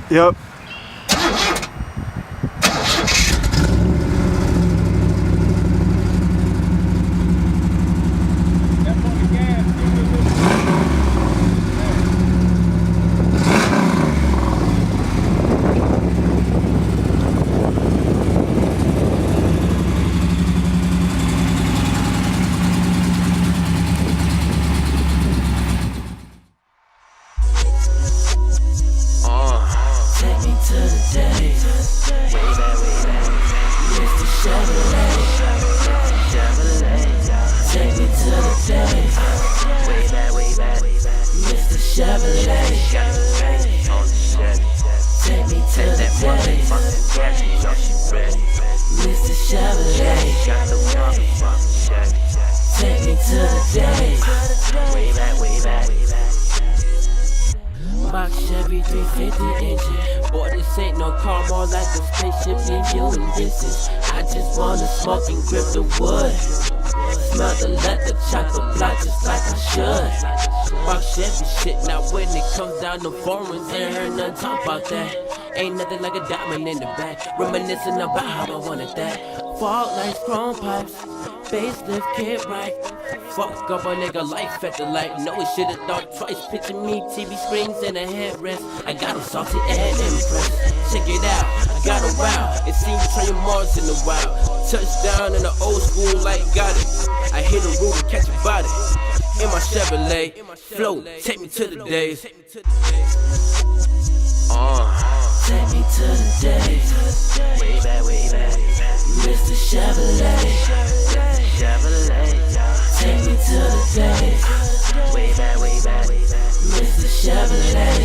Yep. Blakk Chevy 350 engine. Boy, this ain't no car, more like a spaceship. Leave you in distance. I just wanna smoke and grip the wood. Smell the leather, chocolate block just like I should. Blakk Chevy shit. Now when it comes down to foreigns, ain't heard nothing talk about that. Ain't nothing like a diamond in the back. Reminiscing about how I wanted that. Fault lights, chrome pipes, facelift, kid right. Fuck up a nigga life at the light. No, it should've thought twice. Picture me, TV screens and a headrest. I got him salty and impressed. Check it out, I got him wild. It seems Trey Mars in the wild. Touchdown in the old school like got it. I hit a roof and catch a body. In my Chevrolet, flow, take me to the days. Take me to the days. Way back, Mr. Chevrolet. Take me to the days. Way back, Mr. Chevrolet.